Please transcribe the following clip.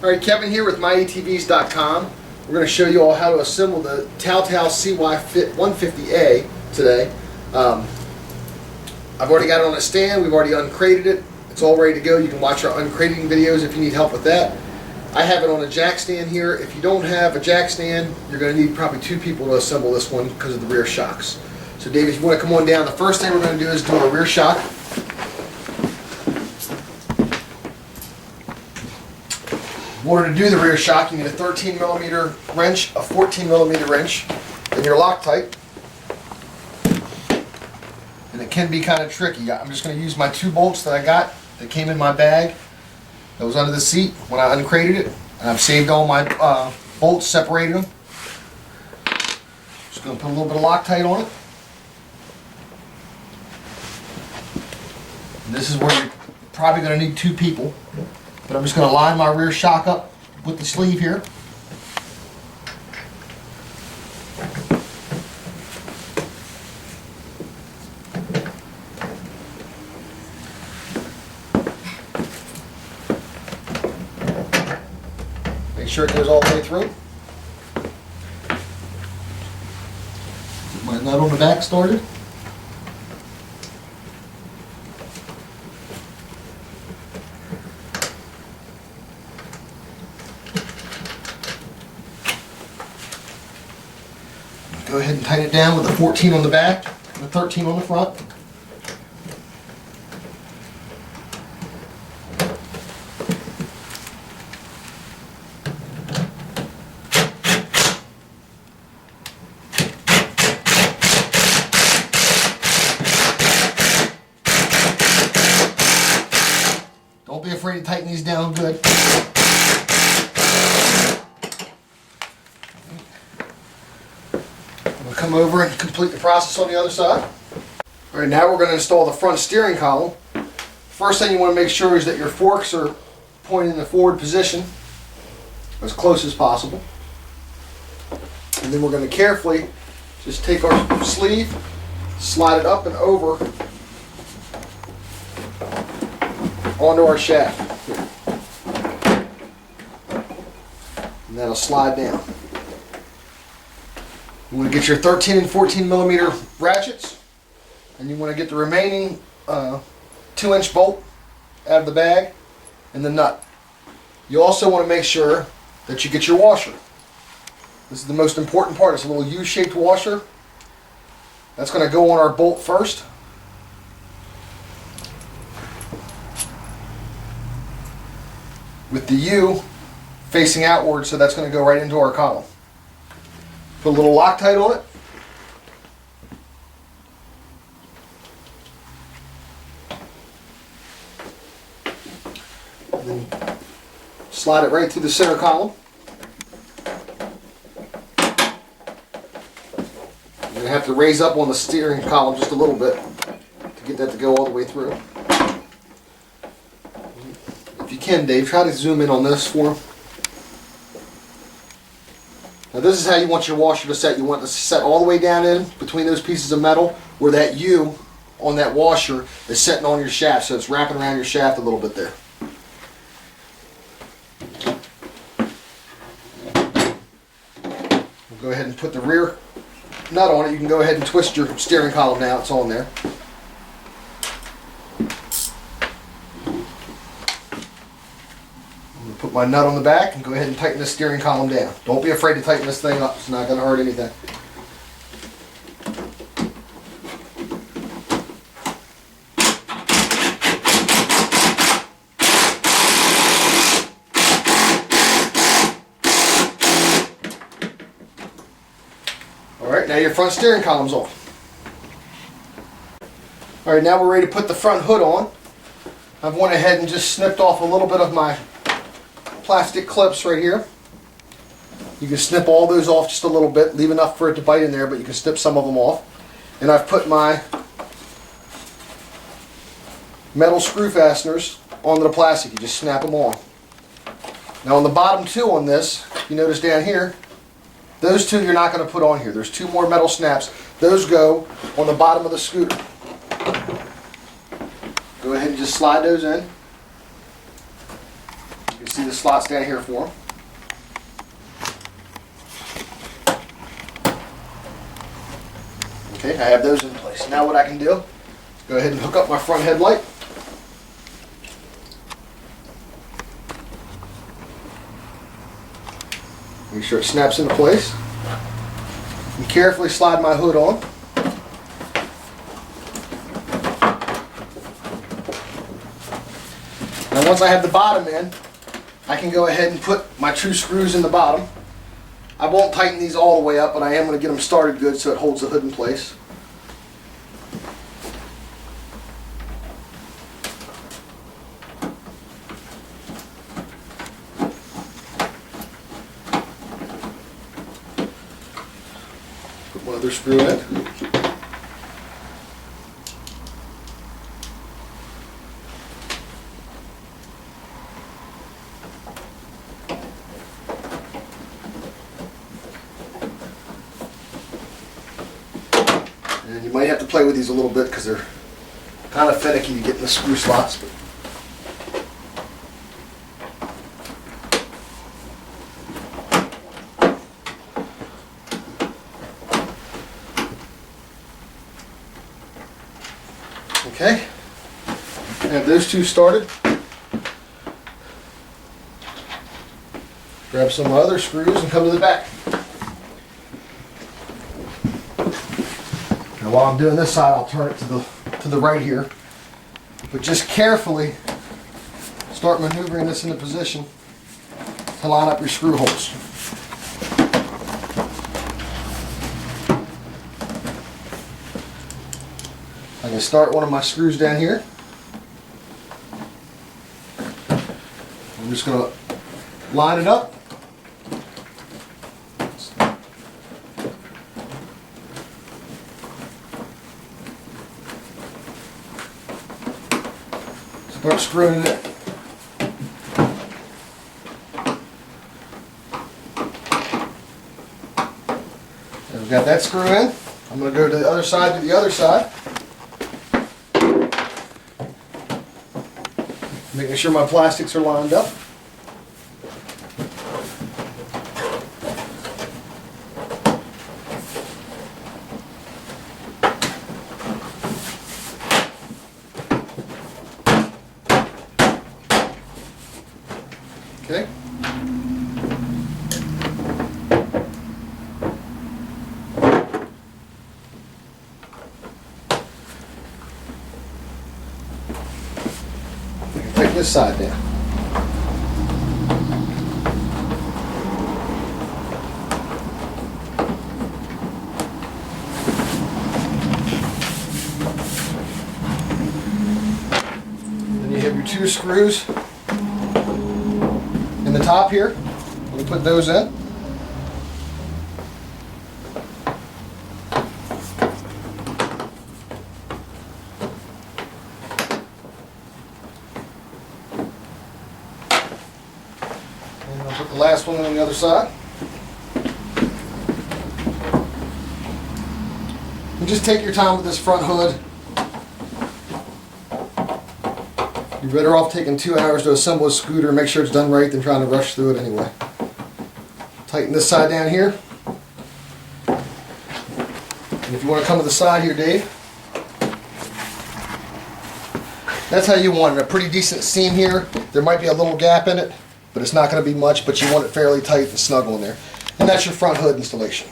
Alright, Kevin here with myatvs.com. We're going to show you all how to assemble the Tao Cy1A today. I've already got it on a stand. We've already uncrated it. It's all ready to go. You can watch our uncrating videos if you need help with that. I have it on a jack stand here. If you don't have a jack stand, you're going to need probably 2 people to assemble this one because of the rear shocks. So Dave, if you want to come on down, the first thing we're going to do is do a rear shock. In order to do the rear shock, you need a 13mm wrench, a 14mm wrench, and your Loctite. And it can be kind of tricky. I'm just going to use my 2 bolts that I got that came in my bag that was under the seat when I uncrated it. And I've saved all my bolts, separated them. Just going to put a little bit of Loctite on it. And this is where you're probably going to need 2 people. But I'm just going to line my rear shock up with the sleeve here. Make sure it goes all the way through. Get my nut on the back started. Go ahead and tighten it down with a 14 on the back and a 13 on the front. Don't be afraid to tighten these down good. Come over and complete the process on the other side. Alright, now we're going to install the front steering column. First thing you want to make sure is that your forks are pointing in the forward position as close as possible. And then we're going to carefully just take our sleeve, slide it up and over onto our shaft. And that'll slide down. You want to get your 13 and 14mm ratchets, and you want to get the remaining 2-inch bolt out of the bag and the nut. You also want to make sure that you get your washer. This is the most important part. It's a little U-shaped washer. That's going to go on our bolt first. With the U facing outward, so that's going to go right into our column. Put a little Loctite on it. And then slide it right through the center column. You're going to have to raise up on the steering column just a little bit to get that to go all the way through. If you can, Dave, try to zoom in on this for him. Now this is how you want your washer to set. You want it to set all the way down in between those pieces of metal where that U on that washer is setting on your shaft, so it's wrapping around your shaft a little bit there. We'll go ahead and put the rear nut on it. You can go ahead and twist your steering column now. It's on there. Put my nut on the back and go ahead and tighten the steering column down. Don't be afraid to tighten this thing up. It's not going to hurt anything. Alright, now your front steering column's on. Alright, now we're ready to put the front hood on. I've went ahead and just snipped off a little bit of my plastic clips right here. You can snip all those off just a little bit, leave enough for it to bite in there, but you can snip some of them off. And I've put my metal screw fasteners onto the plastic. You just snap them on. Now on the bottom 2 on this, you notice down here, those 2 you're not going to put on here. There's 2 more metal snaps. Those go on the bottom of the scooter. Go ahead and just slide those in. You can see the slots down here for them. Okay, I have those in place. Now what I can do is go ahead and hook up my front headlight. Make sure it snaps into place. And carefully slide my hood on. Now once I have the bottom in, I can go ahead and put my two screws in the bottom. I won't tighten these all the way up, but I am going to get them started good so it holds the hood in place. Put one other screw in. And you might have to play with these a little bit because they're kind of finicky to get in the screw slots. But okay, I have those two started. Grab some of my other screws and come to the back. Now while I'm doing this side, I'll turn it to the right here. But just carefully start maneuvering this into position to line up your screw holes. I can start one of my screws down here. I'm just going to line it up. Start screwing it. And we've got that screw in. I'm going to go to the other side, making sure my plastics are lined up. Okay. Take this side down. Then you have your two screws in the top here. We put those in. And I'll put the last one on the other side. And just take your time with this front hood. You're better off taking 2 hours to assemble a scooter, make sure it's done right, than trying to rush through it anyway. Tighten this side down here. And if you want to come to the side here, Dave, that's how you want it. A pretty decent seam here. There might be a little gap in it, but it's not going to be much, but you want it fairly tight and snug on there. And that's your front hood installation.